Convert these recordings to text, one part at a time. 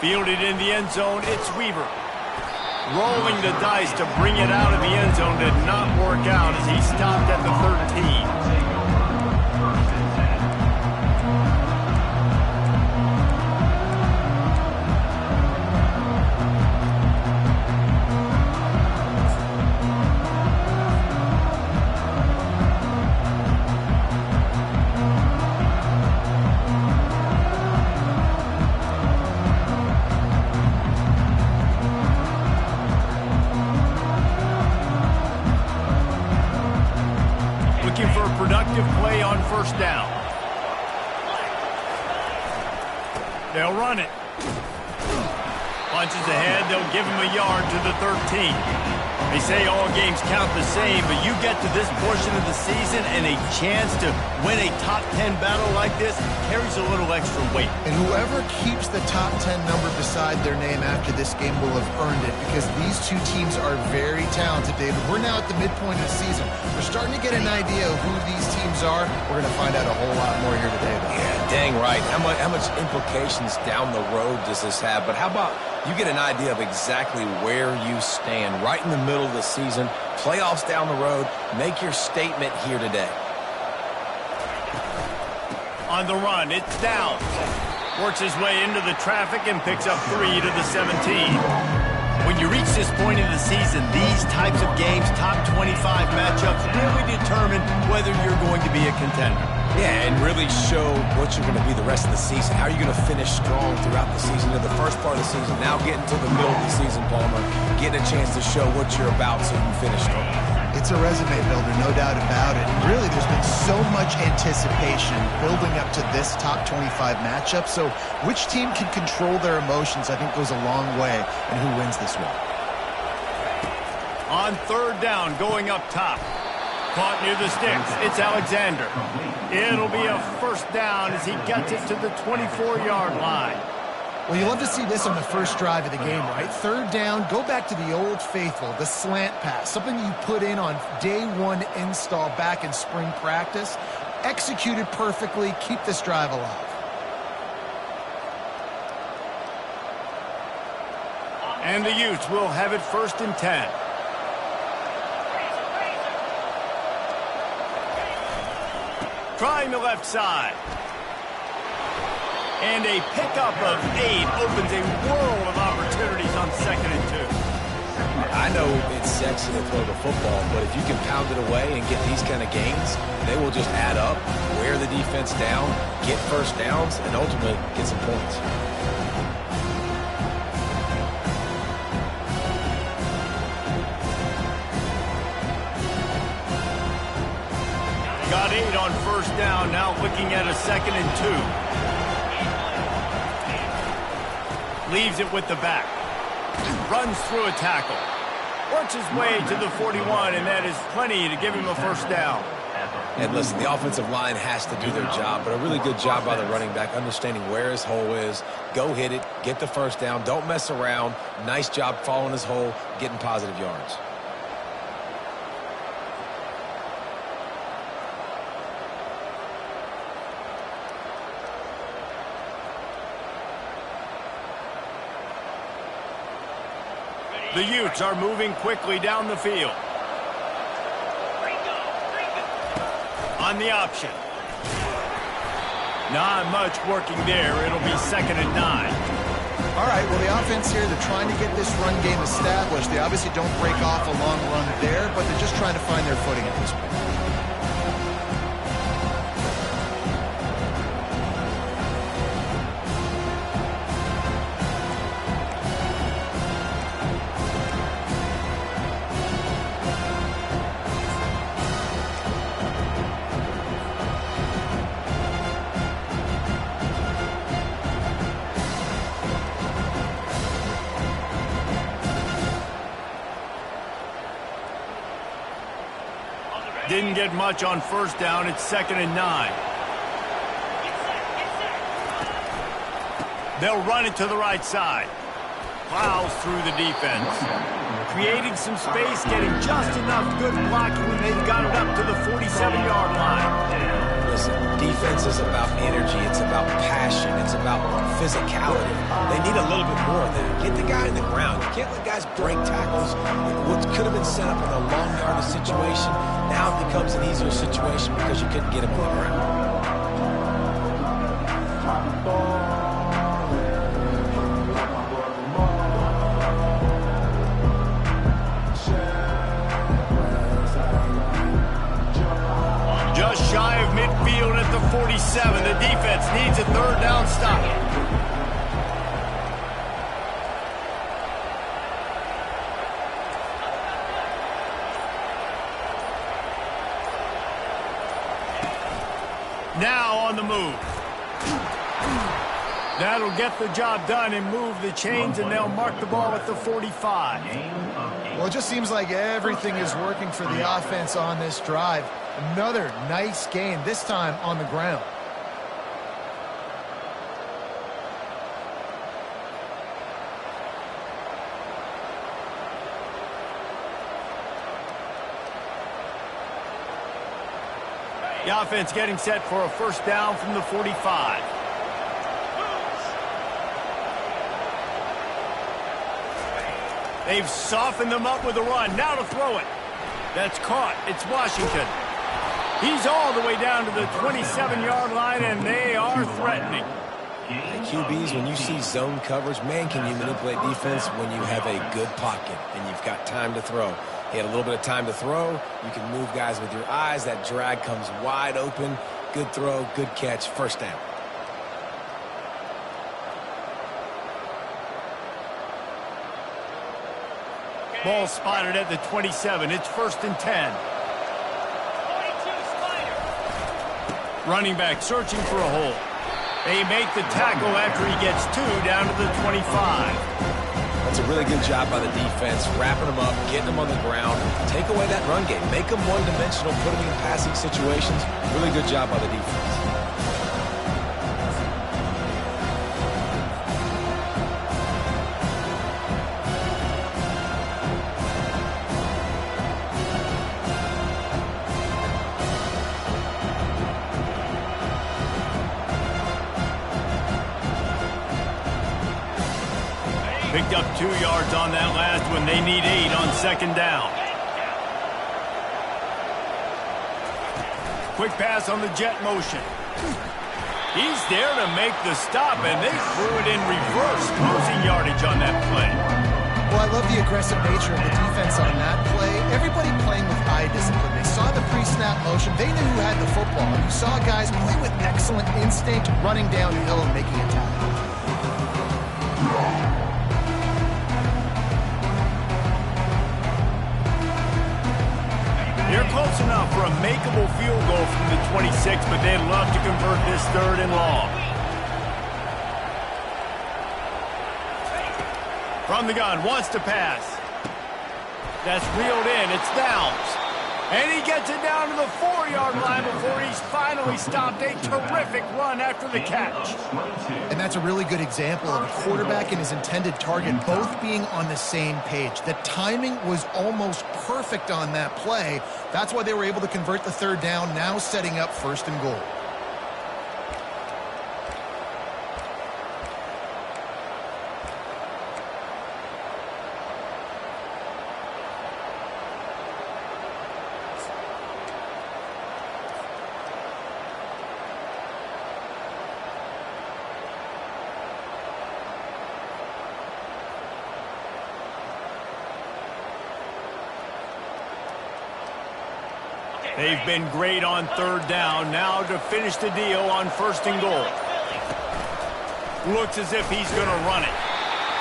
Fielded in the end zone, it's Weaver. Rolling the dice to bring it out of the end zone did not work out as he stopped at the 13. For a productive play on first down. They'll run it. Punches ahead, they'll give him a yard to the 13. They say all games count the same, but you get to this portion of the season and a chance to win a top 10 battle like this carries a little extra weight. And whoever keeps the top 10 number beside their name after this game will have earned it, because these two teams are very talented, David. We're now at the midpoint of the season. We're starting to get an idea of who these teams are. We're going to find out a whole lot more here today, though. Yeah, dang right. How much implications down the road does this have? But how about you get an idea of exactly where you stand right in the middle of the season, playoffs down the road, make your statement here today. On the run, it's down. Works his way into the traffic and picks up 3 to the 17. When you reach this point in the season, these types of games, top 25 matchups, really determine whether you're going to be a contender. Yeah, and really show what you're going to be the rest of the season. How are you going to finish strong throughout the season, to the first part of the season, now getting to the middle of the season, Palmer, getting a chance to show what you're about so you can finish strong. It's a resume builder, no doubt about it. And really, there's been so much anticipation building up to this top 25 matchup. So which team can control their emotions, I think, goes a long way in who wins this one. On third down, going up top. Caught near the sticks. It's Alexander. It'll be a first down as he gets it to the 24-yard line. Well, you love to see this on the first drive of the game, right? Third down, go back to the old faithful, the slant pass, something you put in on day one install back in spring practice. Executed perfectly, keep this drive alive. And the Utes will have it 1st and 10. Trying the left side. And a pickup of 8 opens a world of opportunities on 2nd and 2. I know it's sexy to throw the football, but if you can pound it away and get these kind of gains, they will just add up, wear the defense down, get first downs, and ultimately get some points. Got 8 on first down, now looking at a 2nd and 2. Leaves it with the back. Runs through a tackle. Works his way to the 41, and that is plenty to give him a first down. And listen, the offensive line has to do their job, but a really good job by the running back, understanding where his hole is. Go hit it, get the first down, don't mess around. Nice job following his hole, getting positive yards. The Utes are moving quickly down the field. On the option. Not much working there. It'll be 2nd and 9. All right, well, the offense here, they're trying to get this run game established. They obviously don't break off a long run there, but they're just trying to find their footing at this point. Didn't get much on first down. It's 2nd and 9. They'll run it to the right side. Plows through the defense. creating some space, getting just enough good blocking when they got it up to the 47-yard line. Listen, defense is about energy. It's about passion. It's about physicality. They need a little bit more of that. Get the guy in the ground. You can't let guys break tackles. What could have been set up in a long yardage situation, now it becomes an easier situation because you couldn't get him on the ground. Just shy of midfield at the 47. The defense needs a third down stop. Now on the move. That'll get the job done and move the chains, and they'll mark the ball at the 45. Well, it just seems like everything is working for the offense on this drive. Another nice gain, this time on the ground. The offense getting set for a first down from the 45. They've softened them up with a run. Now to throw it. That's caught. It's Washington. He's all the way down to the 27-yard line, and they are threatening. QBs, when you see zone coverage, man, can you manipulate defense when you have a good pocket and you've got time to throw. He had a little bit of time to throw. You can move guys with your eyes. That drag comes wide open. Good throw, good catch, first down. Ball spotted at the 27. It's 1st and 10. Running back searching for a hole. They make the tackle after he gets 2 down to the 25. That's a really good job by the defense, wrapping them up, getting them on the ground. Take away that run game. Make them one-dimensional, put them in passing situations. Really good job by the defense. Picked up 2 yards on that last one. They need 8 on 2nd down. Quick pass on the jet motion. He's there to make the stop, and they threw it in reverse. Losing yardage on that play. Well, I love the aggressive nature of the defense on that play. Everybody playing with eye discipline. They saw the pre-snap motion. They knew who had the football. You saw guys play with excellent instinct, running downhill and making a tackle. They're close enough for a makeable field goal from the 26, but they'd love to convert this 3rd and long. From the gun, wants to pass. That's reeled in. It's Downs. And he gets it down to the 4-yard line before he's finally stopped. A terrific run after the catch. And that's a really good example of a quarterback and his intended target both being on the same page. The timing was almost perfect on that play. That's why they were able to convert the 3rd down, now setting up 1st and goal. They've been great on 3rd down. Now to finish the deal on 1st and goal. Looks as if he's going to run it.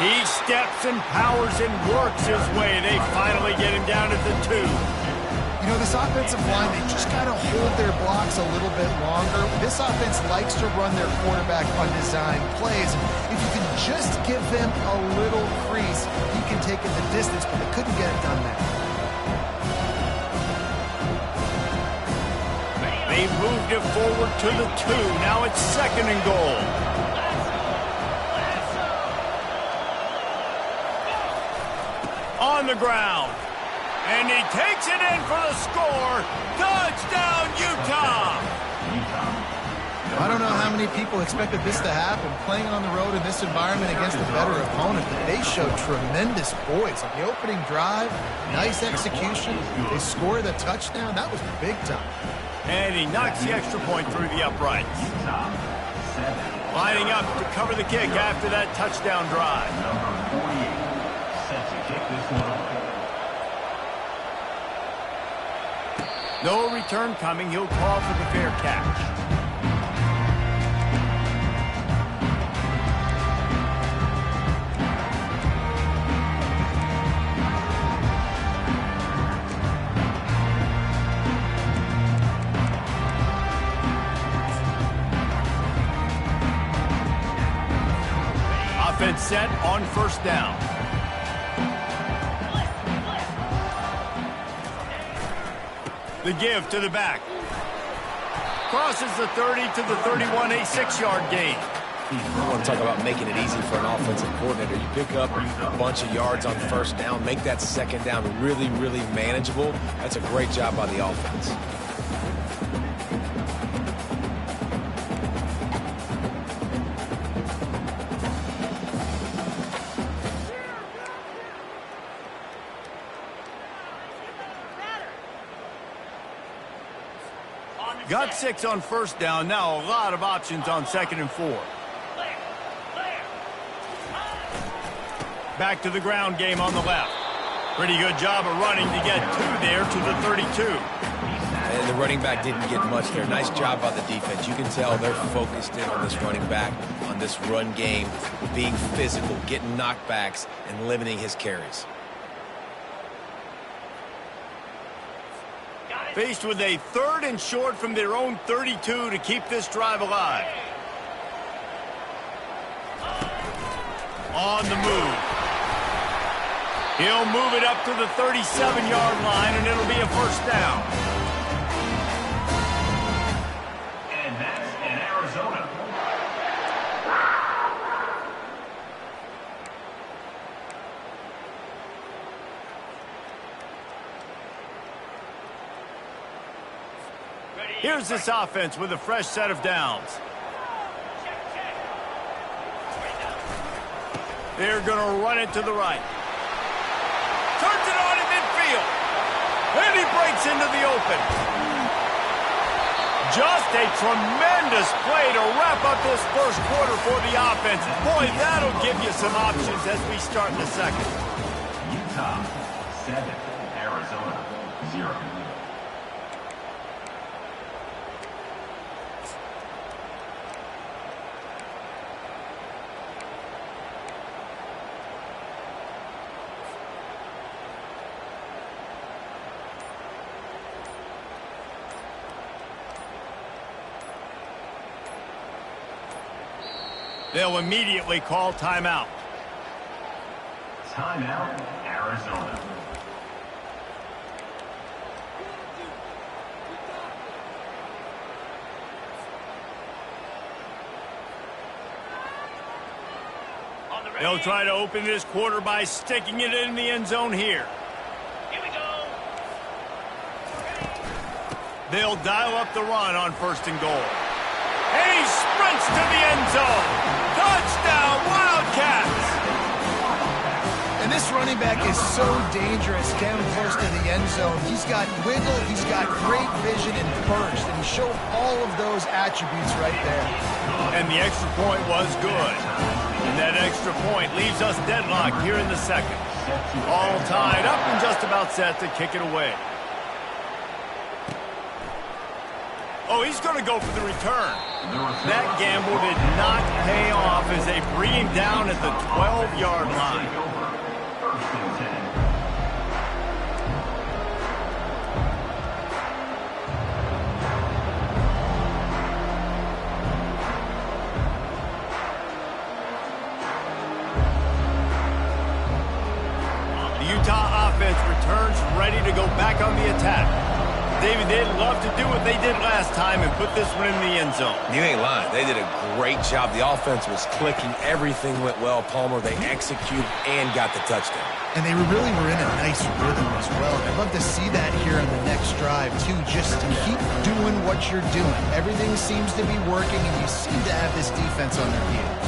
He steps and powers and works his way. They finally get him down at the 2. You know, this offensive line, they just got to hold their blocks a little bit longer. This offense likes to run their quarterback on design plays. If you can just give them a little crease, he can take it the distance, but they couldn't get it done there. They moved it forward to the 2. Now it's 2nd and goal. On the ground. And he takes it in for the score. Touchdown, Utah! I don't know how many people expected this to happen, playing on the road in this environment against a better opponent, but they showed tremendous poise. On the opening drive, nice execution. They scored a touchdown. That was big time. And he knocks the extra point through the uprights. Lining up to cover the kick after that touchdown drive. Number 48 set to kick this one away. No return coming. He'll call for the fair catch. Offense set on first down. The give to the back. Crosses the 30 to the 31, a 6-yard gain. You want to talk about making it easy for an offensive coordinator. You pick up a bunch of yards on first down, make that second down really, really manageable. That's a great job by the offense. Got 6 on first down. Now a lot of options on 2nd and 4. Back to the ground game on the left. Pretty good job of running to get 2 there to the 32. And the running back didn't get much there. Nice job by the defense. You can tell they're focused in on this running back, on this run game, being physical, getting knockbacks, and limiting his carries. Faced with a 3rd and short from their own 32 to keep this drive alive. On the move. He'll move it up to the 37-yard line, and it'll be a first down. And that's in Arizona. Here's this offense with a fresh set of downs. They're going to run it to the right. Turns it on in midfield. And he breaks into the open. Just a tremendous play to wrap up this first quarter for the offense. Boy, that'll give you some options as we start in the second. Utah 7, Arizona 0. They'll immediately call timeout. Timeout, Arizona. They'll try to open this quarter by sticking it in the end zone here. Here we go. They'll dial up the run on 1st and goal. And he sprints to the end zone. Touchdown, Wildcats! And this running back is so dangerous down close to the end zone. He's got wiggle, he's got great vision and burst, and he showed all of those attributes right there. And the extra point was good. And that extra point leaves us deadlocked here in the second. All tied up and just about set to kick it away. Oh, he's going to go for the return. That gamble did not pay off as they bring him down at the 12-yard line. First and 10. The Utah offense returns ready to go back on the attack. David, they'd love to do what they did last time and put this one in the end zone. You ain't lying. They did a great job. The offense was clicking. Everything went well, Palmer. They executed and got the touchdown. And they really were in a nice rhythm as well. I'd love to see that here on the next drive, too. Just keep doing what you're doing. Everything seems to be working, and you seem to have this defense on their heels.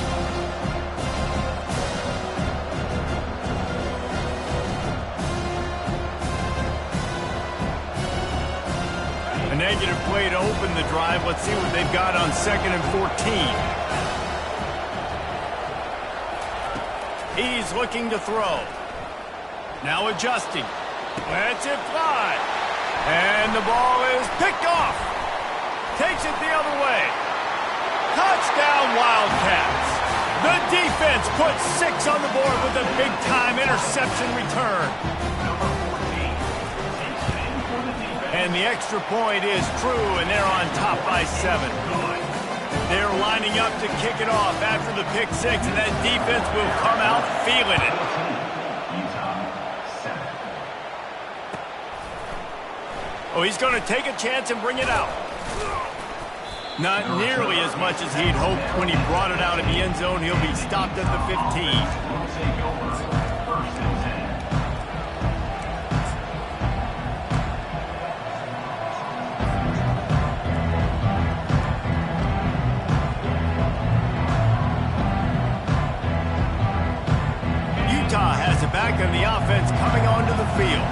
A negative play to open the drive. Let's see what they've got on 2nd and 14. He's looking to throw. Now adjusting. Lets it fly. And the ball is picked off. Takes it the other way. Touchdown, Wildcats. The defense puts 6 on the board with a big-time interception return. And the extra point is true, and they're on top by 7. They're lining up to kick it off after the pick 6, and that defense will come out feeling it. Oh, he's going to take a chance and bring it out. Not nearly as much as he'd hoped when he brought it out in the end zone. He'll be stopped at the 15. Back on the offense coming onto the field.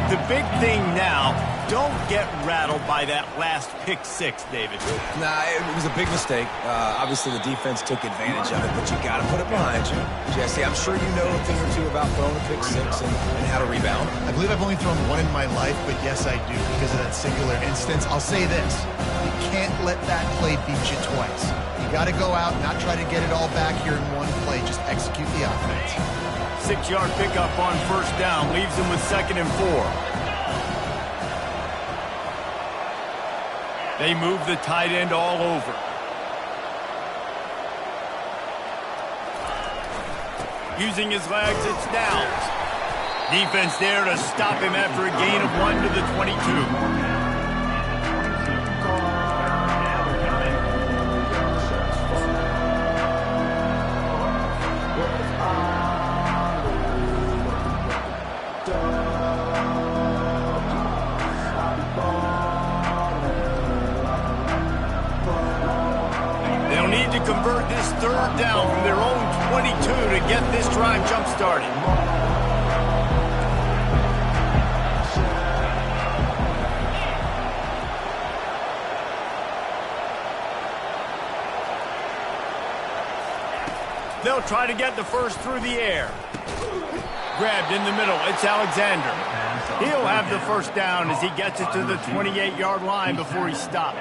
The big thing now, don't get rattled by that last pick 6, David. Nah, it was a big mistake. Obviously, the defense took advantage of it, but you got to put it behind you. Jesse, I'm sure you know a thing or two about throwing a pick 6 and how to rebound. I believe I've only thrown one in my life, but yes, I do because of that singular instance. I'll say this. You can't let that play beat you twice. You got to go out, not try to get it all back here in one play. Just execute the offense. 6-yard pickup on 1st down leaves him with 2nd and 4. They move the tight end all over. Using his legs, it's downs. Defense there to stop him after a gain of 1 to the 22. Convert this 3rd down from their own 22 to get this drive jump-started. They'll try to get the first through the air. Grabbed in the middle. It's Alexander. He'll have the 1st down as he gets it to the 28-yard line before he's stopped.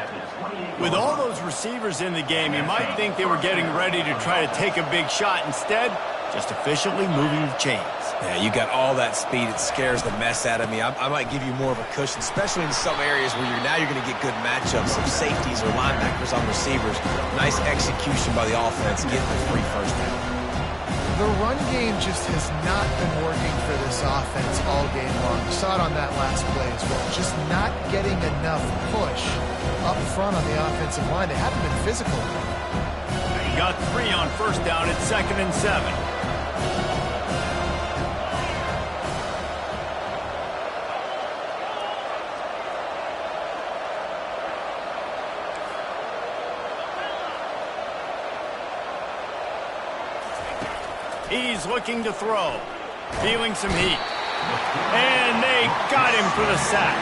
With all those receivers in the game, you might think they were getting ready to try to take a big shot. Instead, just efficiently moving the chains. Yeah, you got all that speed. It scares the mess out of me. I might give you more of a cushion, especially in some areas where you're going to get good matchups of safeties or linebackers on receivers. Nice execution by the offense, getting the 3 first down. The run game just has not been working for this offense all game long. You saw it on that last play as well. Just not getting enough push up front on the offensive line. They haven't been physical. He got 3 on 1st down at 2nd and 7. He's looking to throw. Feeling some heat. And they got him for the sack.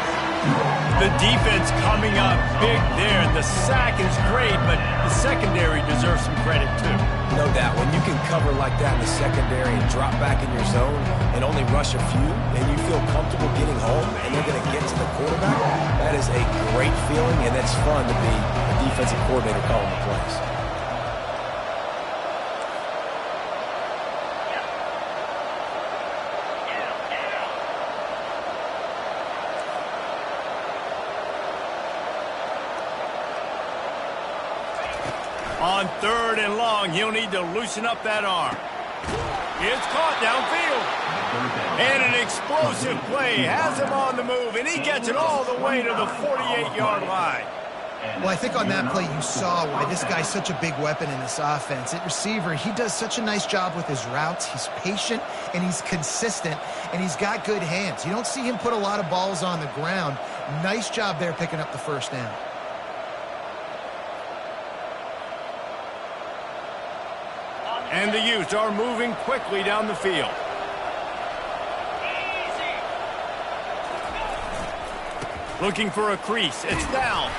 The defense coming up big there. The sack is great, but the secondary deserves some credit too. No doubt. When you can cover like that in the secondary and drop back in your zone and only rush a few, and you feel comfortable getting home and they're going to get to the quarterback, that is a great feeling, and it's fun to be a defensive coordinator calling the plays. On 3rd and long, he'll need to loosen up that arm. It's caught downfield. And an explosive play has him on the move, and he gets it all the way to the 48-yard line. Well, I think on that play you saw why this guy's such a big weapon in this offense. At receiver, he does such a nice job with his routes. He's patient, and he's consistent, and he's got good hands. You don't see him put a lot of balls on the ground. Nice job there picking up the first down. And the Utes are moving quickly down the field. Looking for a crease. It's Downs.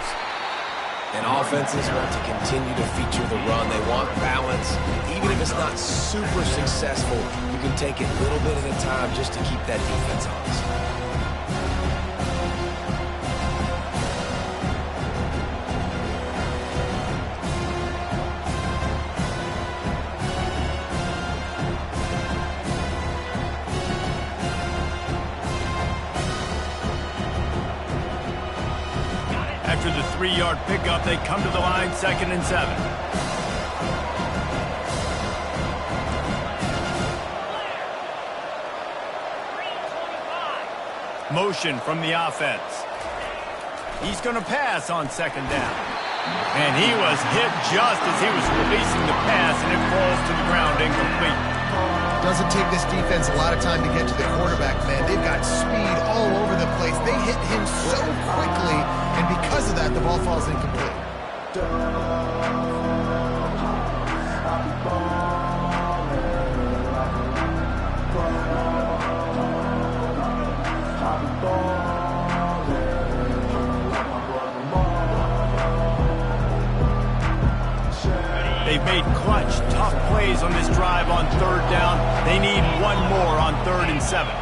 And offenses want to continue to feature the run. They want balance. Even if it's not super successful, you can take it a little bit at a time just to keep that defense honest. After the 3-yard pickup, they come to the line, 2nd and 7. Motion from the offense. He's going to pass on 2nd down. And he was hit just as he was releasing the pass, and it falls to the ground incomplete. Doesn't take this defense a lot of time to get to the quarterback, man. They've got speed all over the place. They hit him so quickly, and because of that, the ball falls incomplete. They've made clutch, tough plays on this drive on 3rd down. They need one more on 3rd and 7.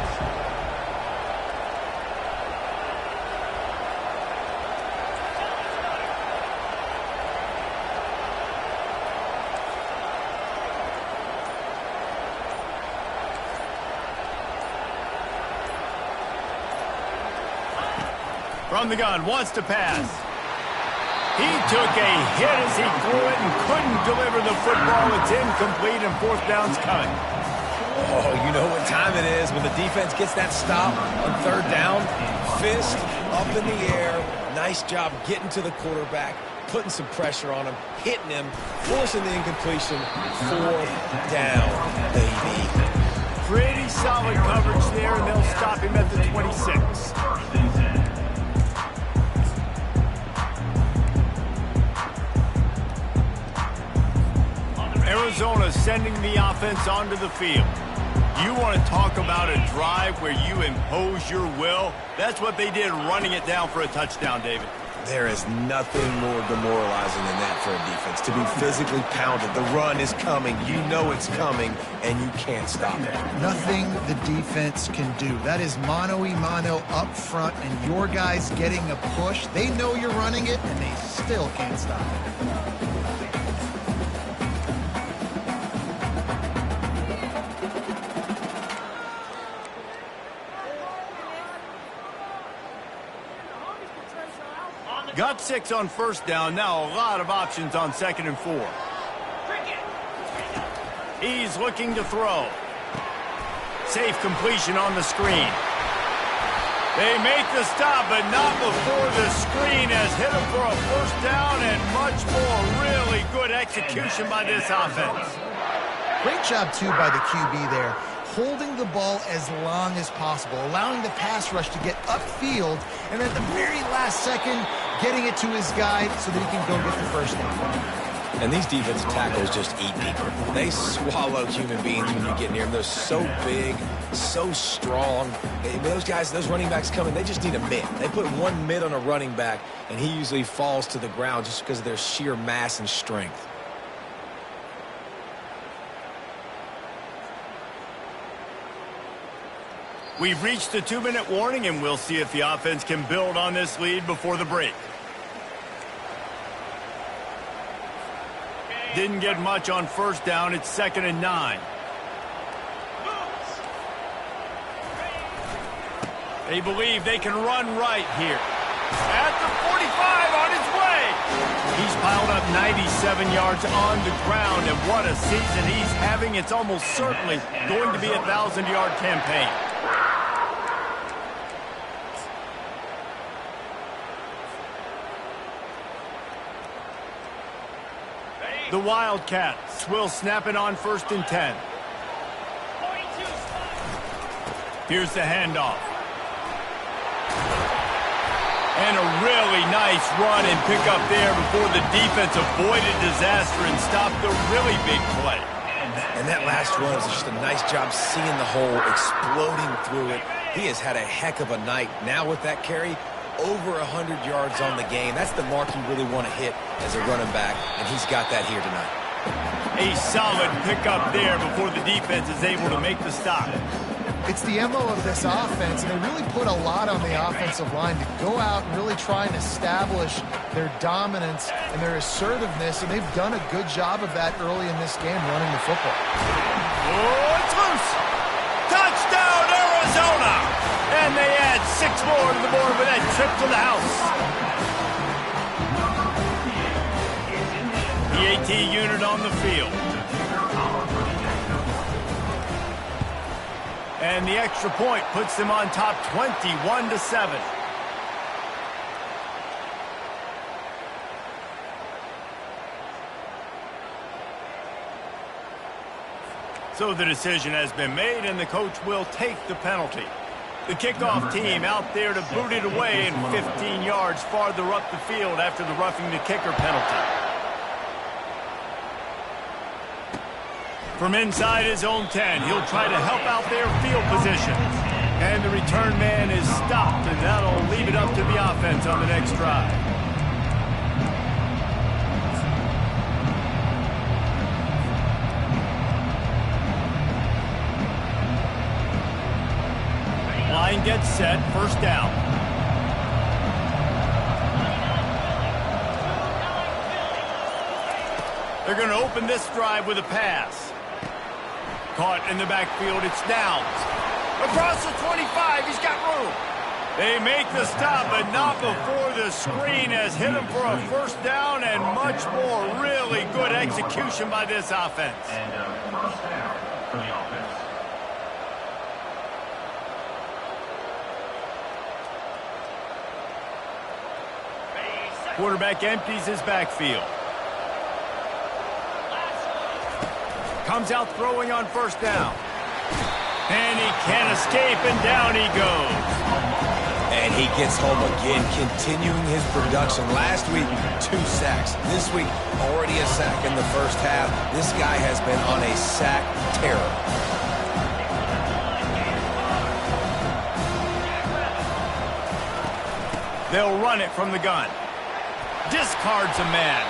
From the gun, wants to pass. He took a hit as he threw it and couldn't deliver the football. It's incomplete, and 4th down's coming. Oh, you know what time it is when the defense gets that stop on 3rd down. Fist up in the air. Nice job getting to the quarterback, putting some pressure on him, hitting him, forcing the incompletion. 4th down, baby. Pretty solid coverage there, and they'll stop him at the 26. Arizona sending the offense onto the field. You want to talk about a drive where you impose your will? That's what they did, running it down for a touchdown, David. There is nothing more demoralizing than that for a defense, to be physically pounded. The run is coming. You know it's coming, and you can't stop it. Nothing the defense can do. That is mano-a-mano up front, and your guys getting a push. They know you're running it, and they still can't stop it. Got 6 on 1st down. Now a lot of options on 2nd and 4. He's looking to throw. Safe completion on the screen. They make the stop, but not before the screen has hit him for a 1st down, and much more. Really good execution by this offense. Great job, too, by the QB there. Holding the ball as long as possible, allowing the pass rush to get upfield, and at the very last second, getting it to his guy so that he can go get the 1st down. And these defensive tackles just eat people. They swallow human beings when you get near them. They're so big, so strong. Those guys, those running backs coming, they just need a mid. They put one mid on a running back, and he usually falls to the ground just because of their sheer mass and strength. We've reached the 2-minute warning, and we'll see if the offense can build on this lead before the break. Didn't get much on 1st down. It's 2nd and 9. They believe they can run right here. At the 45, on his way. He's piled up 97 yards on the ground, and what a season he's having. It's almost certainly going to be a 1,000-yard campaign. The Wildcats will snap it on 1st and 10. Here's the handoff. And a really nice run and pick up there before the defense avoided disaster and stopped the really big play. And that last run was just a nice job seeing the hole, exploding through it. He has had a heck of a night. Now with that carry, over 100 yards on the game. That's the mark you really want to hit as a running back, and he's got that here tonight. A solid pickup there before the defense is able to make the stop. It's the MO of this offense, and they really put a lot on the offensive line to go out and really try and establish their dominance and their assertiveness, and they've done a good job of that early in this game running the football. Oh, it's loose! Touchdown, Arizona! And they add 6 more to the board with that trip to the house. The AT unit on the field. And the extra point puts them on top 21-7. So the decision has been made, and the coach will take the penalty. The kickoff team out there to boot it away and 15 yards farther up the field after the roughing the kicker penalty. From inside his own 10, he'll try to help out their field position. And the return man is stopped, and that'll leave it up to the offense on the next drive. Line gets set, 1st down. They're going to open this drive with a pass. Caught in the backfield, it's Downs. Across the 25, he's got room. They make the stop, but not before the screen has hit him for a 1st down, and much more. Really good execution by this offense. And a 1st down for the offense. Quarterback empties his backfield. Comes out throwing on 1st down. And he can't escape, and down he goes. And he gets home again, continuing his production. Last week, 2 sacks. This week, already a sack in the 1st half. This guy has been on a sack terror. They'll run it from the gun. Discards a man.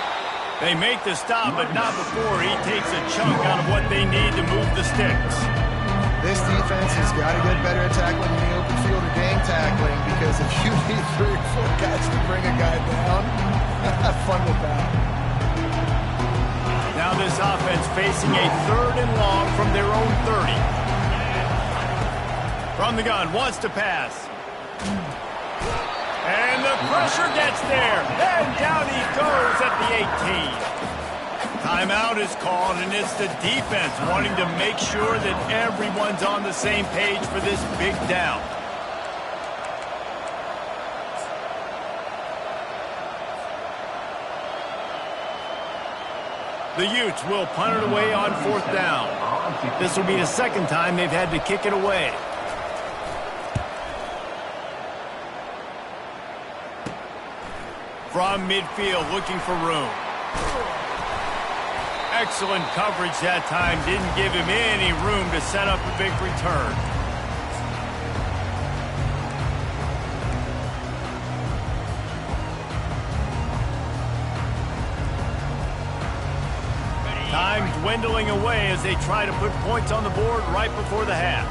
They make the stop, but not before he takes a chunk out of what they need to move the sticks. This defense has got to get better at tackling in the open field or gang tackling, because if you need 3 or 4 guys to bring a guy down, have fun with that. Now this offense facing a 3rd and long from their own 30. From the gun, wants to pass. And the pressure gets there. And down he goes at the 18. Timeout is called, and it's the defense wanting to make sure that everyone's on the same page for this big down. The Utes will punt it away on 4th down. This will be the 2nd time they've had to kick it away. From midfield, looking for room. Excellent coverage that time. Didn't give him any room to set up a big return. Time dwindling away as they try to put points on the board right before the half.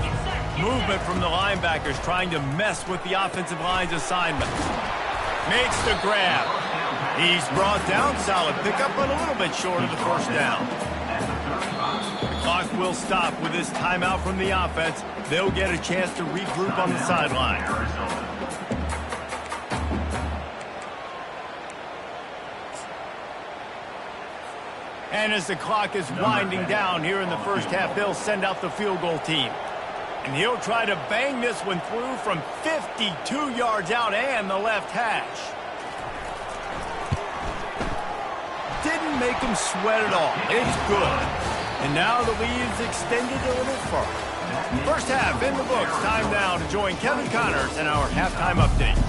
Movement from the linebackers trying to mess with the offensive line's assignment. Makes the grab. He's brought down. Solid pickup, but a little bit short of the 1st down. The clock will stop with this timeout from the offense. They'll get a chance to regroup on the sideline. And as the clock is winding down here in the first half, they'll send out the field goal team. And he'll try to bang this one through from 52 yards out and the left hash. Didn't make him sweat at all. It's good. And now the lead's extended a little further. First half in the books. Time now to join Kevin Connors in our halftime update.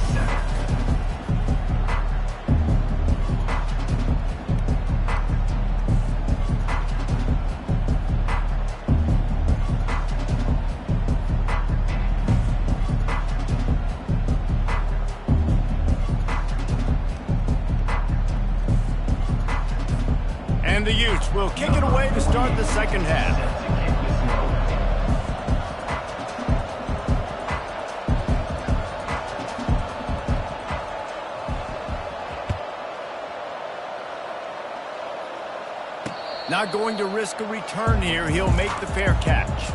And the Utes will kick it away to start the second half. Not going to risk a return here. He'll make the fair catch.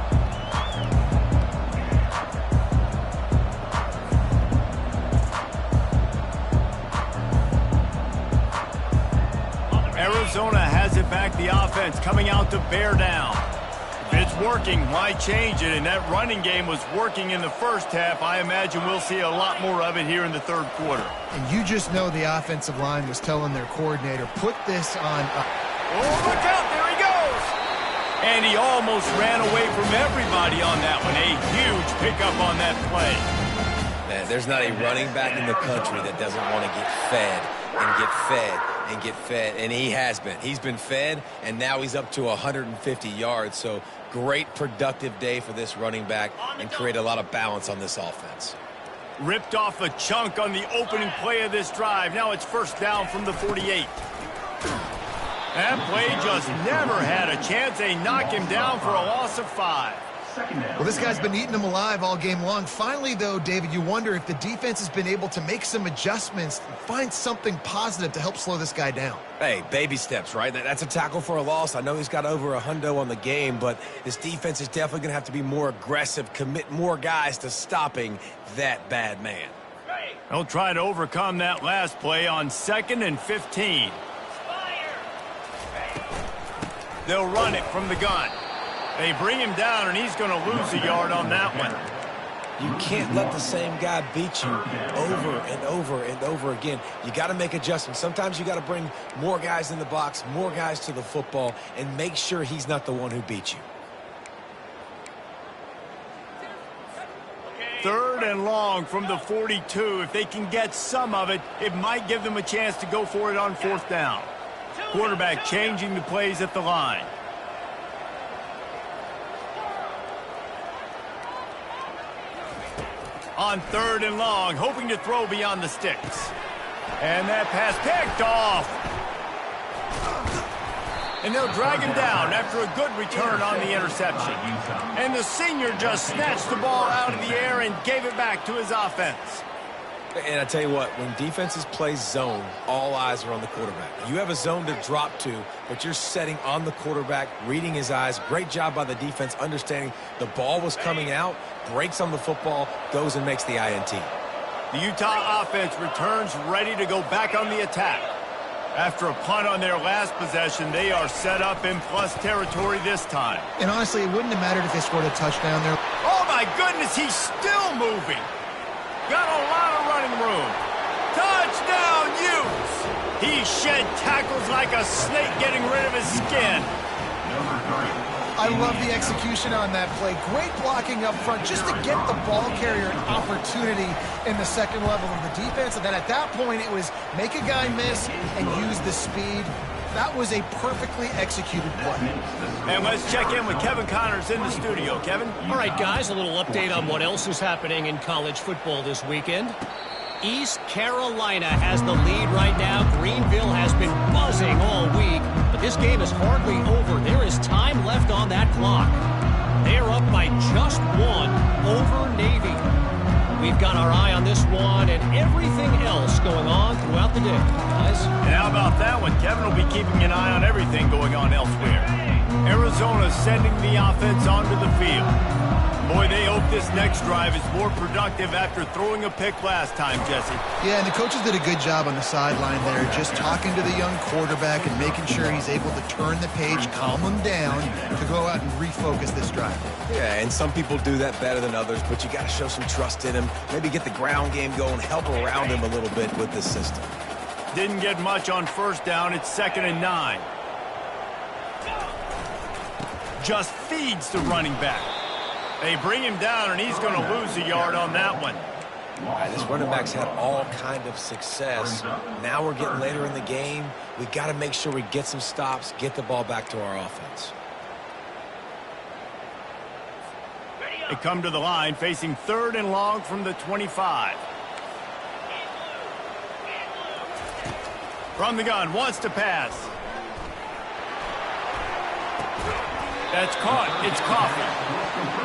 Arizona has it back. The offense coming out to bear down. If it's working, why change it? And that running game was working in the first half. I imagine we'll see a lot more of it here in the third quarter. And you just know the offensive line was telling their coordinator, put this on up. Oh, look out. There he goes. And he almost ran away from everybody on that one. A huge pickup on that play. Man, there's not a running back in the country that doesn't want to get fed and get fed and get fed, and he has been. He's been fed, and now he's up to 150 yards, so great productive day for this running back and create a lot of balance on this offense. Ripped off a chunk on the opening play of this drive. Now it's first down from the 48. That play just never had a chance. They knock him down for a loss of 5. Well, this guy's been eating them alive all game long. Finally, though, David, you wonder if the defense has been able to make some adjustments and find something positive to help slow this guy down. Hey, baby steps, right? That's a tackle for a loss. I know he's got over a hundo on the game, but this defense is definitely going to have to be more aggressive, commit more guys to stopping that bad man. They'll try to overcome that last play on 2nd and 15. They'll run it from the gun. They bring him down, and he's going to lose a yard on that one. You can't let the same guy beat you over and over and over again. You got to make adjustments. Sometimes you got to bring more guys in the box, more guys to the football, and make sure he's not the one who beat you. 3rd and long from the 42. If they can get some of it, it might give them a chance to go for it on 4th down. Quarterback changing the plays at the line. On 3rd and long, hoping to throw beyond the sticks. And that pass picked off. And they'll drag him down after a good return on the interception. And the senior just snatched the ball out of the air and gave it back to his offense. And I tell you what, when defenses play zone, all eyes are on the quarterback. You have a zone to drop to, but you're setting on the quarterback, reading his eyes. Great job by the defense, understanding the ball was coming out, breaks on the football, goes and makes the INT. The Utah offense returns ready to go back on the attack. After a punt on their last possession, they are set up in plus territory this time. And honestly, it wouldn't have mattered if they scored a touchdown there. Oh, my goodness, he's still moving. Got a lot of running room. Touchdown, Utes! He shed tackles like a snake getting rid of his skin. I love the execution on that play. Great blocking up front just to get the ball carrier an opportunity in the second level of the defense. And then at that point, it was make a guy miss and use the speed. That was a perfectly executed play. And let's check in with Kevin Connors in the studio. Kevin? All right, guys, a little update on what else is happening in college football this weekend. East Carolina has the lead right now. Greenville has been buzzing all week, but this game is hardly over. There is time left on that clock. They are up by just 1 over Navy. We've got our eye on this one and everything else going on throughout the day, guys. And how about that one? Kevin will be keeping an eye on everything going on elsewhere. Arizona sending the offense onto the field. Boy, they hope this next drive is more productive after throwing a pick last time, Jesse. Yeah, and the coaches did a good job on the sideline there, just talking to the young quarterback and making sure he's able to turn the page, calm him down to go out and refocus this drive. Yeah, and some people do that better than others, but you got to show some trust in him. Maybe get the ground game going, help around him a little bit with this system. Didn't get much on first down. It's 2nd and 9. Just feeds the running back. They bring him down, and he's going to lose a yard on that one. All right, this running back's had all kind of success. Now we're getting later in the game. We got to make sure we get some stops, get the ball back to our offense. They come to the line facing 3rd and long from the 25. From the gun, wants to pass. That's caught. It's Coffee.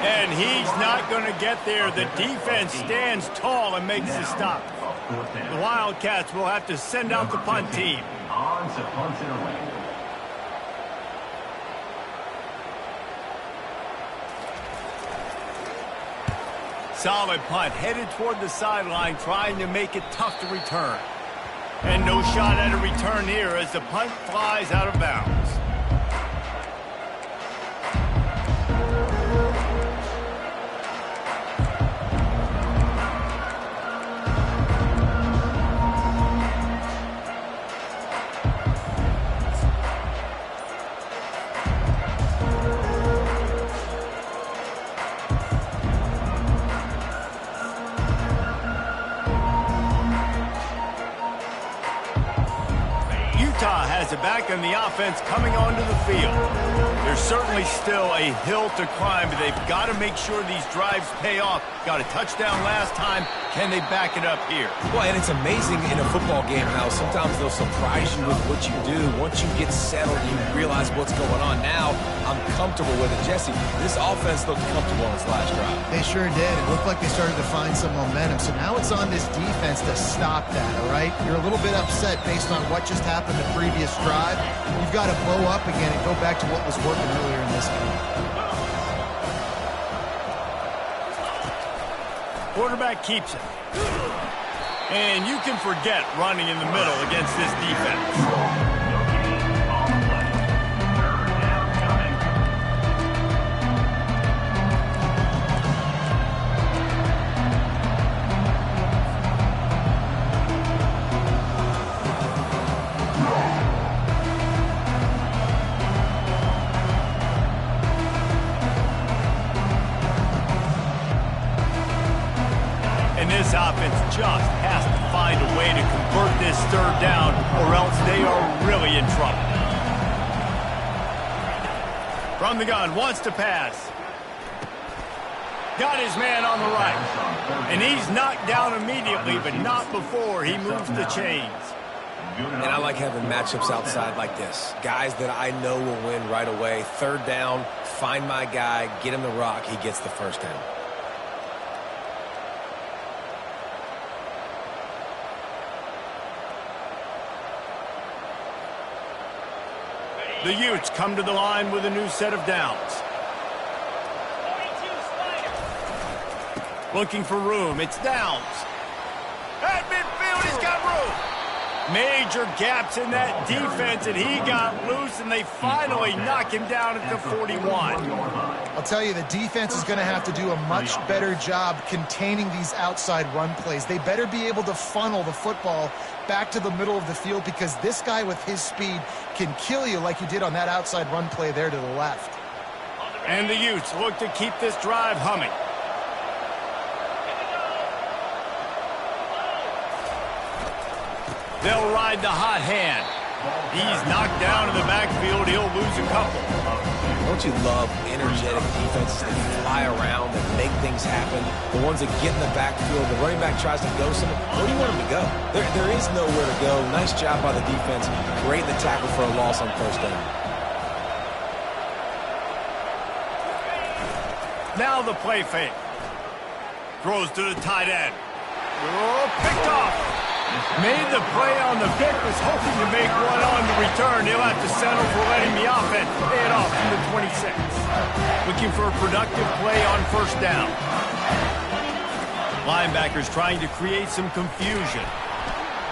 And he's not going to get there. The defense stands tall and makes the stop. The Wildcats will have to send out the punt team. On to punt it away. Solid punt, headed toward the sideline, trying to make it tough to return. And no shot at a return here as the punt flies out of bounds. Has it back on the offense coming onto the field. There's certainly still a hill to climb, but they've got to make sure these drives pay off. Got a touchdown last time. Can they back it up here? Well, and it's amazing in a football game how sometimes they'll surprise you with what you do. Once you get settled, you realize what's going on. Now, I'm comfortable with it. Jesse, this offense looked comfortable on its last drive. They sure did. It looked like they started to find some momentum. So now it's on this defense to stop that, all right? You're a little bit upset based on what just happened the previous drive. You've got to blow up again and go back to what was working earlier in this game. Quarterback keeps it. And you can forget running in the middle against this defense. This offense just has to find a way to convert this 3rd down, or else they are really in trouble. From the gun, wants to pass. Got his man on the right. And he's knocked down immediately, but not before he moves the chains. And I like having matchups outside like this. Guys that I know will win right away. 3rd down, find my guy, get him the rock, he gets the 1st down. The Utes come to the line with a new set of downs. Looking for room. It's Downs. At midfield, he's got room. Major gaps in that defense, and he got loose, and they finally knock him down at the 41. I'll tell you, the defense is going to have to do a much better job containing these outside run plays. They better be able to funnel the football back to the middle of the field, because this guy with his speed can kill you like he did on that outside run play there to the left. And the Utes look to keep this drive humming. They'll ride the hot hand. He's knocked down in the backfield. He'll lose a couple. Don't you love energetic defenses that fly around and make things happen? The ones that get in the backfield, the running back tries to go somewhere. Where do you want him to go? There is nowhere to go. Nice job by the defense. Great in the tackle for a loss on 1st down. Now the play fake. Throws to the tight end. Oh, picked off. Made the play on the pick, was hoping to make one on the return. He'll have to settle for letting the offense pay it off from the 26. Looking for a productive play on first down. Linebackers trying to create some confusion.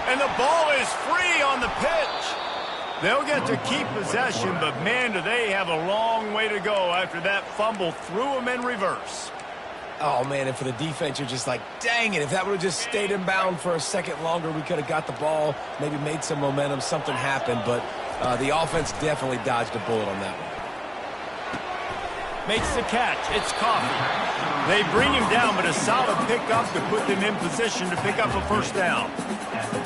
And the ball is free on the pitch. They'll get to keep possession, but man, do they have a long way to go after that fumble threw them in reverse. Oh, man, and for the defense, you're just like, dang it, if that would have just stayed in bound for a second longer, we could have got the ball, maybe made some momentum, something happened, but the offense definitely dodged a bullet on that one. Makes the catch. It's Coffee. They bring him down, but a solid pickup to put them in position to pick up a first down.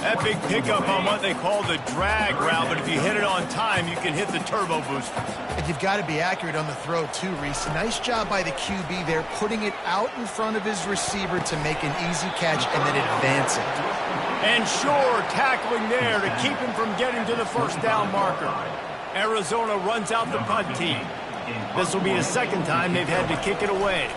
That big pickup on what they call the drag route, but if you hit it on time, you can hit the turbo booster. And you've got to be accurate on the throw, too, Reese. Nice job by the QB there, putting it out in front of his receiver to make an easy catch and then advance it. And sure, tackling there to keep him from getting to the first down marker. Arizona runs out the punt team. This will be the second time they've had to kick it away.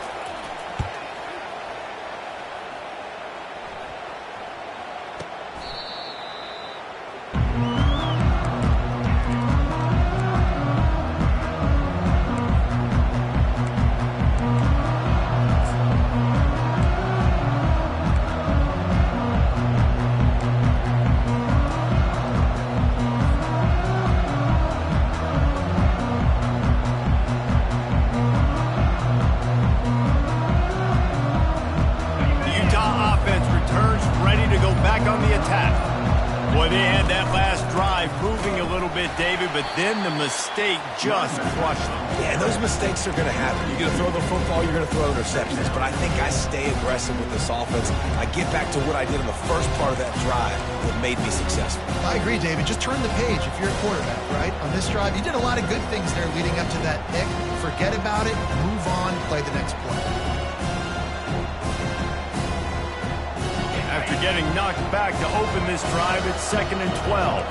But then the mistake just crushed them. Yeah, those mistakes are going to happen. You're going to throw the football, you're going to throw interceptions. But I think I stay aggressive with this offense. I get back to what I did in the first part of that drive that made me successful. I agree, David. Just turn the page if you're a quarterback, right? On this drive, you did a lot of good things there leading up to that pick. Forget about it, move on, play the next play. After getting knocked back to open this drive, it's 2nd and 12.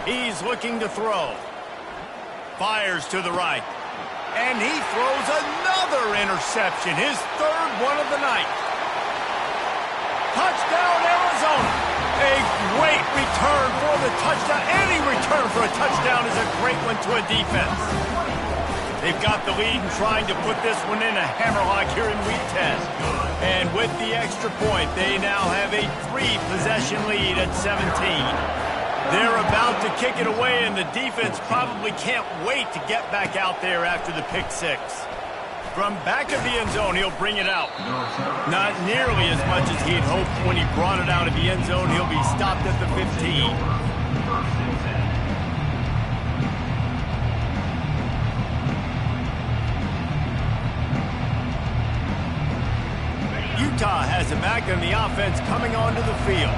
He's looking to throw. Fires to the right. And he throws another interception. His third one of the night. Touchdown, Arizona. A great return for the touchdown. Any return for a touchdown is a great one to a defense. They've got the lead and trying to put this one in a hammerlock here in Week 10. And with the extra point, they now have a 3-possession lead at 17. They're about to kick it away, and the defense probably can't wait to get back out there after the pick six. From back of the end zone, he'll bring it out. Not nearly as much as he'd hoped when he brought it out of the end zone. He'll be stopped at the 15. Utah has it back, and the offense coming onto the field.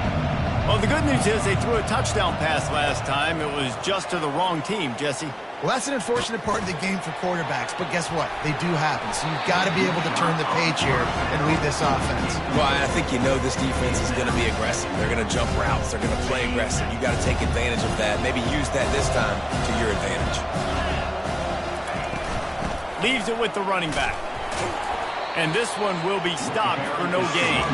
Well, the good news is they threw a touchdown pass last time. It was just to the wrong team, Jesse. Well, that's an unfortunate part of the game for quarterbacks, but guess what? They do happen, so you've got to be able to turn the page here and lead this offense. Well, I think you know this defense is going to be aggressive. They're going to jump routes. They're going to play aggressive. You got to take advantage of that. Maybe use that this time to your advantage. Leaves it with the running back. And this one will be stopped for no gain.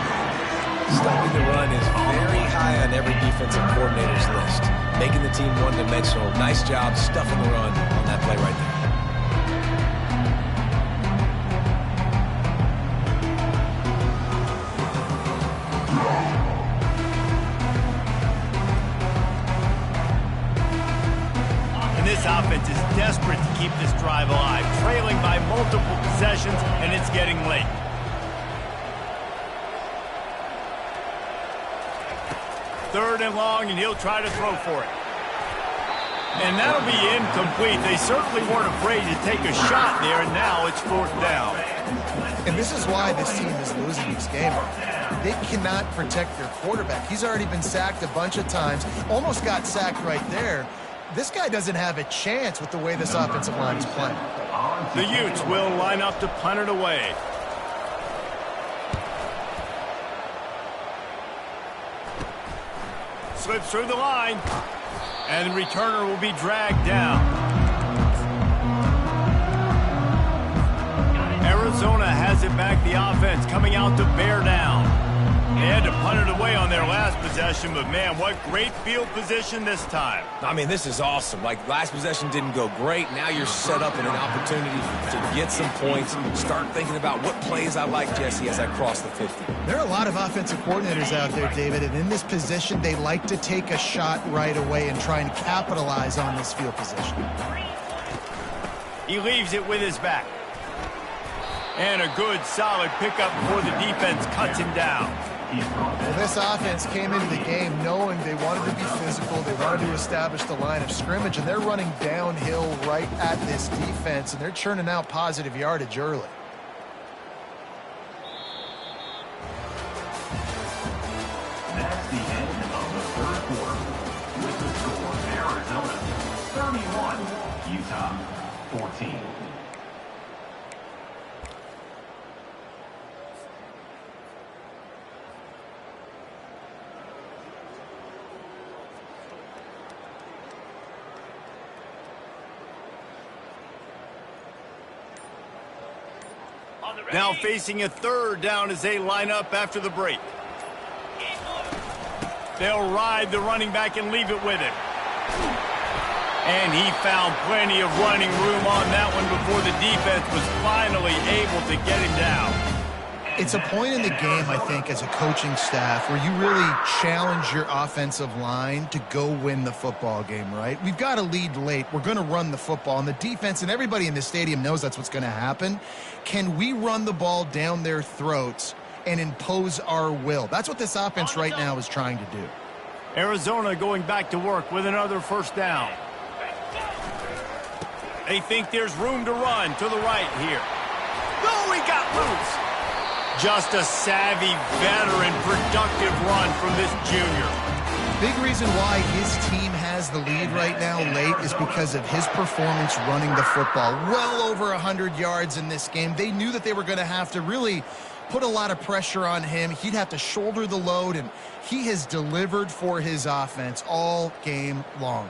Stopping the run is very high on every defensive coordinator's list. Making the team one-dimensional. Nice job stuffing the run on that play right there. And this offense is desperate to keep this drive alive, trailing by multiple possessions, and it's getting late. Third and long, and he'll try to throw for it. And that'll be incomplete. They certainly weren't afraid to take a shot there, and now it's 4th down. And this is why this team is losing this game. They cannot protect their quarterback. He's already been sacked a bunch of times, almost got sacked right there. This guy doesn't have a chance with the way this offensive line is playing. The Utes will line up to punt it away. Slips through the line, and the returner will be dragged down. like the offense coming out to bear down. They had to punt it away on their last possession, but man, what great field position this time. I mean, this is awesome. Like, last possession didn't go great. Now you're set up in an opportunity to get some points. Start thinking about what plays I like, Jesse, as I cross the 50. There are a lot of offensive coordinators out there, David, and in this position, they like to take a shot right away and try and capitalize on this field position. He leaves it with his back. And a good, solid pickup before the defense cuts him down. Well, this offense came into the game knowing they wanted to be physical, they wanted to establish the line of scrimmage, and they're running downhill right at this defense, and they're churning out positive yardage early. That's the end of the third quarter. With the score, Arizona 31, Utah 14. Now facing a third down as they line up after the break. They'll ride the running back and leave it with him. And he found plenty of running room on that one before the defense was finally able to get him down. It's a point in the game, I think, as a coaching staff where you really challenge your offensive line to go win the football game, right? We've got to lead late. We're going to run the football. And the defense and everybody in the stadium knows that's what's going to happen. Can we run the ball down their throats and impose our will? That's what this offense right now is trying to do. Arizona going back to work with another first down. They think there's room to run to the right here. No, he got loose. Just a savvy, veteran, productive run from this junior. Big reason why his team has the lead right now late is because of his performance running the football. Well over 100 yards in this game. They knew that they were going to have to really put a lot of pressure on him. He'd have to shoulder the load, and he has delivered for his offense all game long.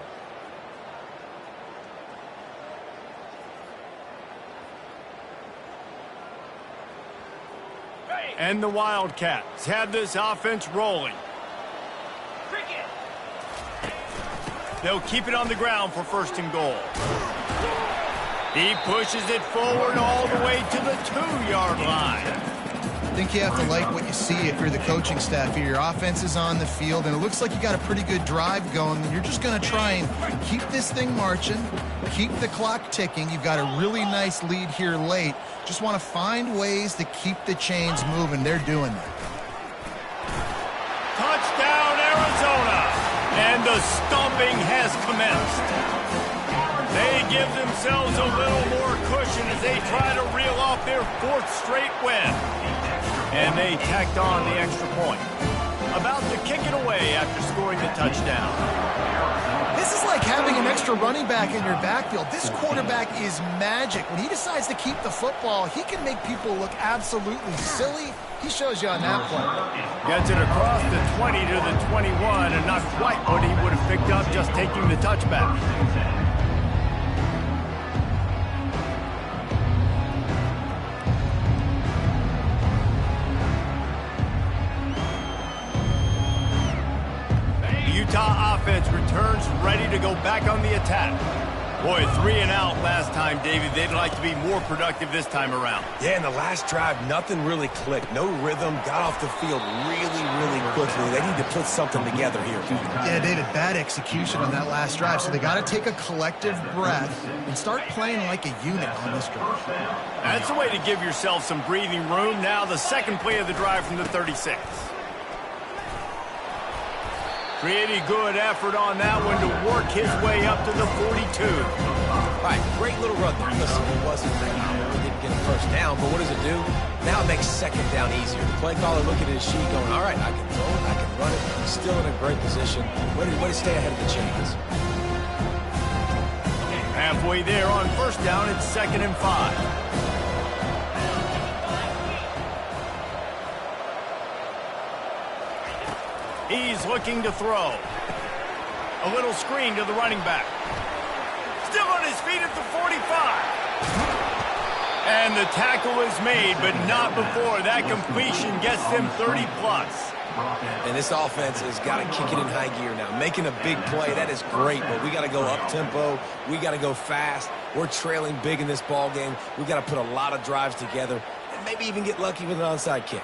And the Wildcats have this offense rolling. They'll keep it on the ground for first and goal. He pushes it forward all the way to the 2-yard line. I think you have to like what you see if you're the coaching staff here. Your offense is on the field, and it looks like you got a pretty good drive going. And you're just going to try and keep this thing marching, keep the clock ticking. You've got a really nice lead here late. Just want to find ways to keep the chains moving. They're doing that. Touchdown, Arizona! And the stomping has commenced. They give themselves a little more cushion as they try to reel off their 4th straight win. And they tacked on the extra point. About to kick it away after scoring the touchdown. This is like having an extra running back in your backfield. This quarterback is magic. When he decides to keep the football, he can make people look absolutely silly. He shows you on that play. Gets it across the 20 to the 21, and not quite what he would have picked up just taking the touchback. Utah offense returns ready to go back on the attack. Boy, 3 and out last time, David. They'd like to be more productive this time around. Yeah, in the last drive, nothing really clicked. No rhythm, got off the field really quickly. They need to put something together here. Yeah, David, bad execution on that last drive. So they got to take a collective breath and start playing like a unit on this drive. That's a way to give yourself some breathing room. Now the second play of the drive from the 36. Pretty good effort on that one to work his way up to the 42. All right, great little run there. Listen, it wasn't, didn't get a first down, but what does it do? Now it makes second down easier. The play caller looking at his sheet going, all right, I can throw it, I can run it. He's still in a great position. Way to stay ahead of the chains. Halfway there on first down, it's 2nd and 5. He's looking to throw. A little screen to the running back. Still on his feet at the 45. And And the tackle is made, but not before that completion gets them 30+. And this offense has got to kick it in high gear now. Making a big play, that is great, but we got to go up-tempo. We got to go fast. We're trailing big in this ball game. We got to put a lot of drives together and maybe even get lucky with an onside kick.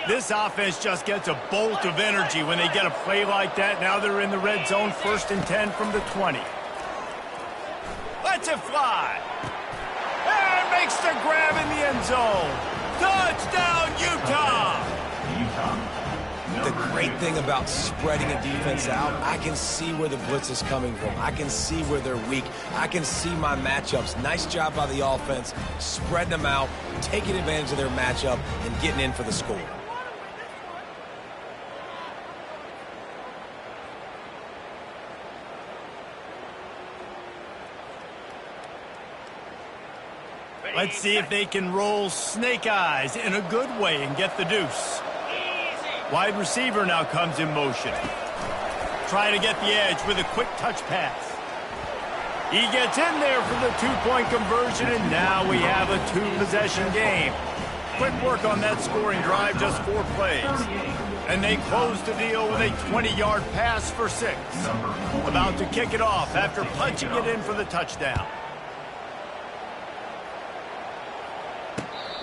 This offense just gets a bolt of energy when they get a play like that. Now they're in the red zone, 1st and 10 from the 20. Lets it fly. And makes the grab in the end zone. Touchdown, Utah! The great thing about spreading a defense out, I can see where the blitz is coming from. I can see where they're weak. I can see my matchups. Nice job by the offense, spreading them out, taking advantage of their matchup, and getting in for the score. Let's see if they can roll snake eyes in a good way and get the deuce. Wide receiver now comes in motion. Trying to get the edge with a quick touch pass. He gets in there for the 2-point conversion, and now we have a 2-possession game. Quick work on that scoring drive, just 4 plays. And they close the deal with a 20-yard pass for 6. About to kick it off after punching it in for the touchdown.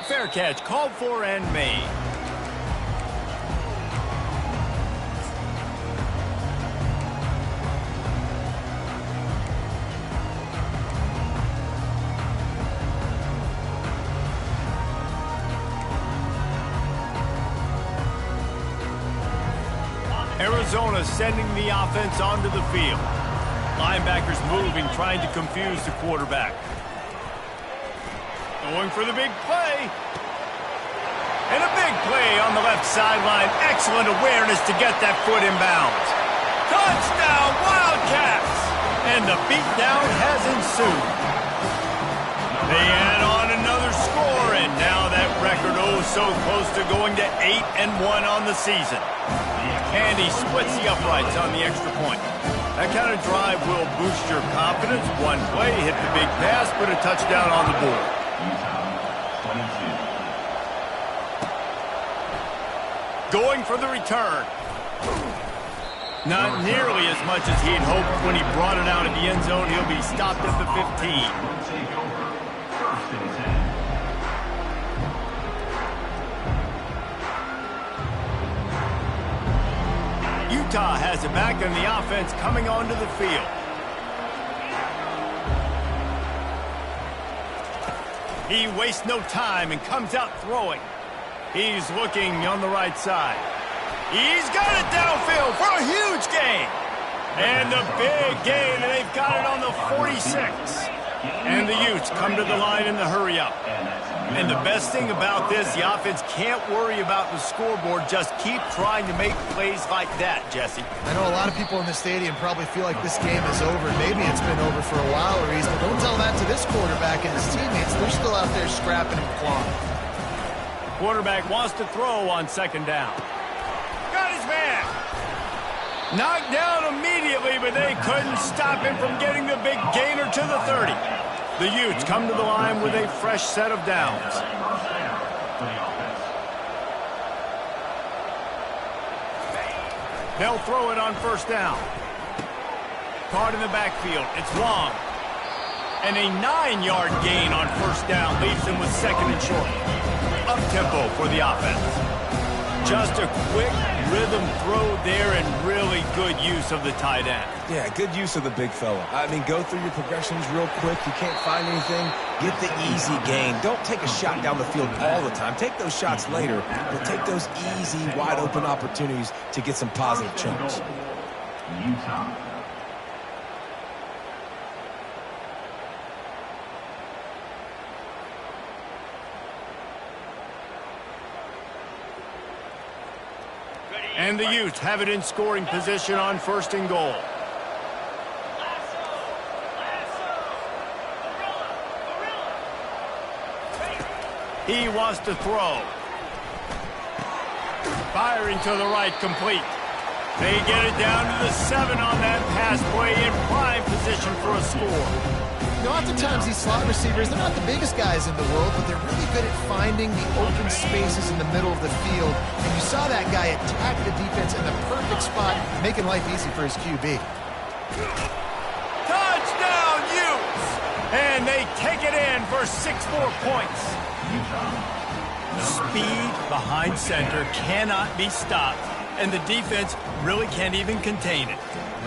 Fair catch, called for and made. Arizona sending the offense onto the field. Linebackers moving, trying to confuse the quarterback. Going for the big play. And a big play on the left sideline. Excellent awareness to get that foot in bounds. Touchdown, Wildcats! And the beatdown has ensued. They add on another score, and now that record so close to going to 8-1 on the season. And he splits the uprights on the extra point. That kind of drive will boost your confidence. One play, hit the big pass, put a touchdown on the board. Going for the return. Not nearly as much as he'd hoped when he brought it out of the end zone. He'll be stopped at the 15. Utah has it back, and the offense coming onto the field. He wastes no time and comes out throwing. He's looking on the right side. He's got it downfield for a huge gain. And the big gain, and they've got it on the 46. And the Utes come to the line in the hurry up. And the best thing about this, the offense can't worry about the scoreboard. Just keep trying to make plays like that, Jesse. I know a lot of people in the stadium probably feel like this game is over. Maybe it's been over for a while, Reese, but don't tell that to this quarterback and his teammates. They're still out there scrapping and clawing. Quarterback wants to throw on second down. Got his man. Knocked down immediately, but they couldn't stop him from getting the big gainer to the 30. The Utes come to the line with a fresh set of downs. They'll throw it on first down. Caught in the backfield. It's long. And a 9-yard gain on first down leaves them with second and short. Up-tempo for the offense. Just a quick rhythm throw there and really good use of the tight end. Yeah, good use of the big fella. I mean, go through your progressions real quick. You can't find anything. Get the easy gain. Don't take a shot down the field all the time. Take those shots later, but take those easy, wide-open opportunities to get some positive chunks. Utah. And the Utes have it in scoring position on first and goal. He wants to throw. Firing to the right, complete. They get it down to the 7 on that pass play, in prime position for a score. oftentimes these slot receivers, they're not the biggest guys in the world, but they're really good at finding the open spaces in the middle of the field. And you saw that guy attack the defense in the perfect spot, making life easy for his QB. Touchdown, Utes! And they take it in for 6 more points. Speed behind center cannot be stopped, and the defense really can't even contain it.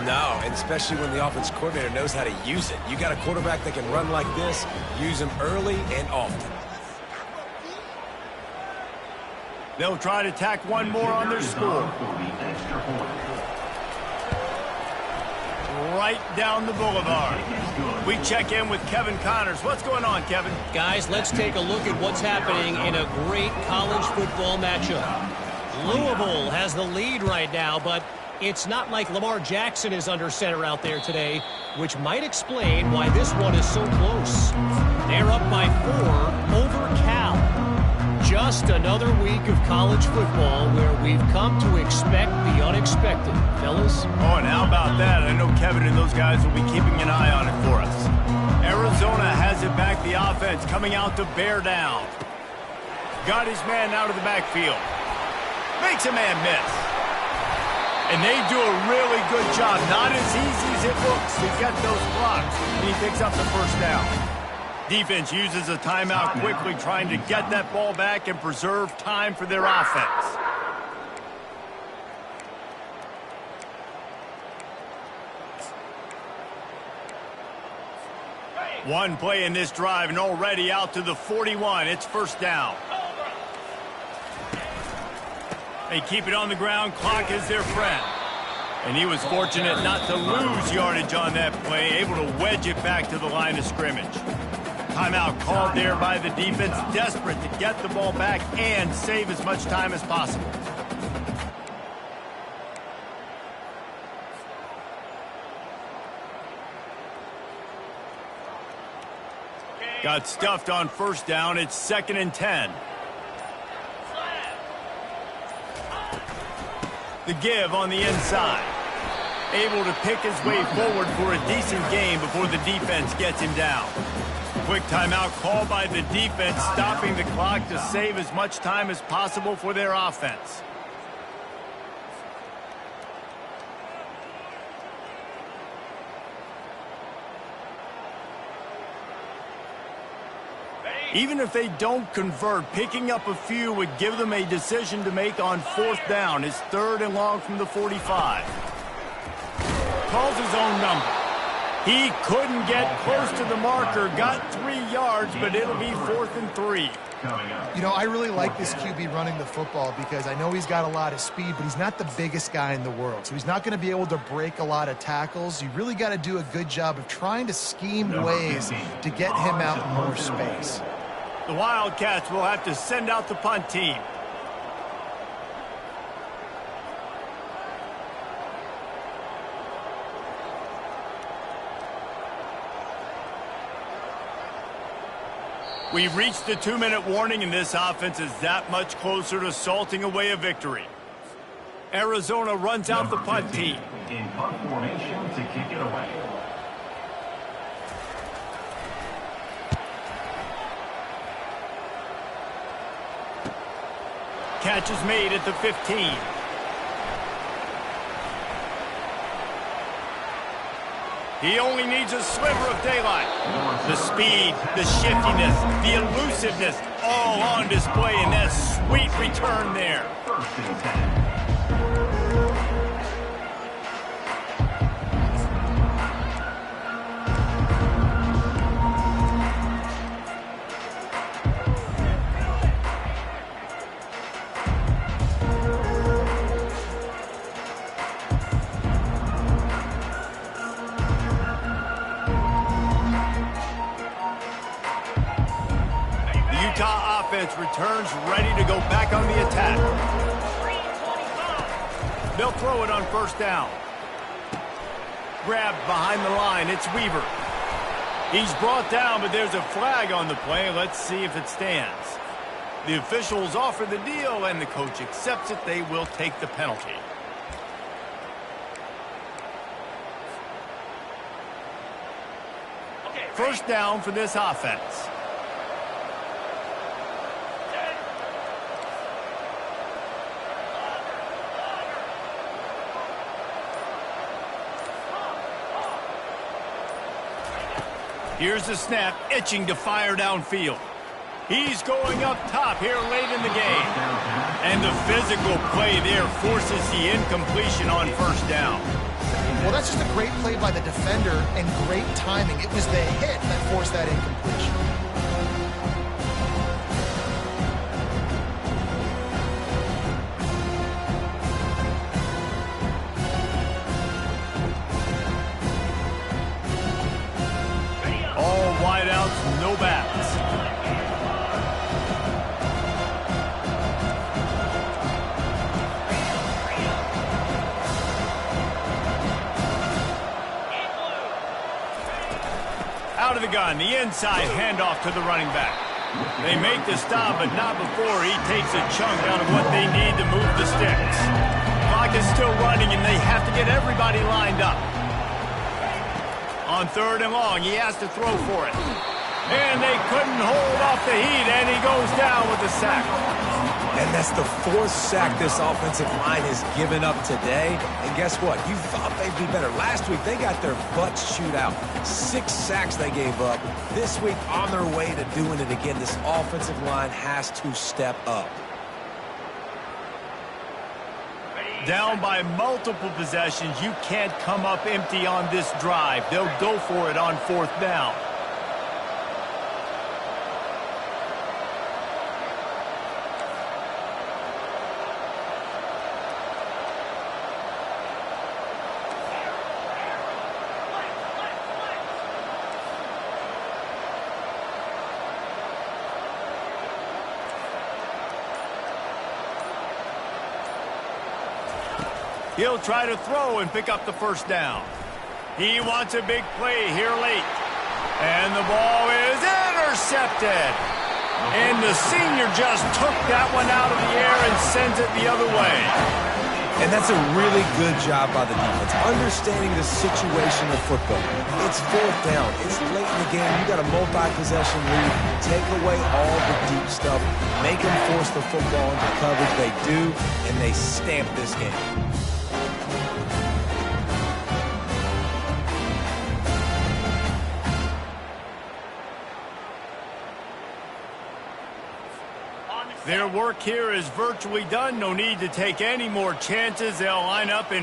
No, and especially when the offense coordinator knows how to use it. You got a quarterback that can run like this, use him early and often. They'll try to tack one more on their score. Right down the boulevard. We check in with Kevin Connors. What's going on, Kevin? Guys, let's take a look at what's happening in a great college football matchup. Louisville has the lead right now, but it's not like Lamar Jackson is under center out there today, which might explain why this one is so close. They're up by 4 over Cal. Just another week of college football where we've come to expect the unexpected, fellas. Oh, and how about that? I know Kevin and those guys will be keeping an eye on it for us. Arizona has it back, the offense coming out to bear down. Got his man out of the backfield. Makes a man miss. And they do a really good job. Not as easy as it looks to get those blocks. And he picks up the first down. Defense uses a timeout quickly, trying to get that ball back and preserve time for their offense. One play in this drive and already out to the 41. It's first down. They keep it on the ground. Clock is their friend. And he was fortunate not to lose yardage on that play, able to wedge it back to the line of scrimmage. Timeout called there by the defense, desperate to get the ball back and save as much time as possible. Got stuffed on first down. It's 2nd and 10. The give on the inside. Able to pick his way forward for a decent gain before the defense gets him down. Quick timeout called by the defense, stopping the clock to save as much time as possible for their offense. Even if they don't convert, picking up a few would give them a decision to make on 4th down. It's 3rd and long from the 45. Calls his own number. He couldn't get close to the marker, got 3 yards, but it'll be 4th and 3. You know, I really like this QB running the football because I know he's got a lot of speed, but he's not the biggest guy in the world. So he's not going to be able to break a lot of tackles. You really got to do a good job of trying to scheme ways to get him out in more space. The Wildcats will have to send out the punt team. We've reached the 2-minute warning, and this offense is that much closer to salting away a victory. Arizona runs out the punt team. In punt formation to kick it away. Catch is made at the 15. He only needs a sliver of daylight. The speed, the shiftiness, the elusiveness, all on display in that sweet return there. 1st and 10. Returns ready to go back on the attack. They'll throw it on 1st down. Grabbed behind the line. It's Weaver. He's brought down, but there's a flag on the play. Let's see if it stands. The officials offer the deal, and the coach accepts it. They will take the penalty. First down for this offense. Here's the snap, itching to fire downfield. He's going up top here late in the game. And the physical play there forces the incompletion on first down. Well, that's just a great play by the defender and great timing. It was the hit that forced that incompletion. All wideouts, no backs. Out of the gun, the inside handoff to the running back. They make the stop, but not before he takes a chunk out of what they need to move the sticks. Clock is still running, and they have to get everybody lined up. On third and long, he has to throw for it. And they couldn't hold off the heat, and he goes down with the sack. And that's the fourth sack this offensive line has given up today. And guess what? You thought they'd be better. Last week, they got their butts chewed out. 6 sacks they gave up. This week, on their way to doing it again, this offensive line has to step up. Down by multiple possessions, you can't come up empty on this drive. They'll go for it on fourth down. He'll try to throw and pick up the first down. He wants a big play here late. And the ball is intercepted. And the senior just took that one out of the air and sends it the other way. And that's a really good job by the defense, understanding the situation of football. It's fourth down. It's late in the game. You got a multi-possession lead. Take away all the deep stuff. Make them force the football into coverage. They do, and they stamp this game. Their work here is virtually done. No need to take any more chances. They'll line up in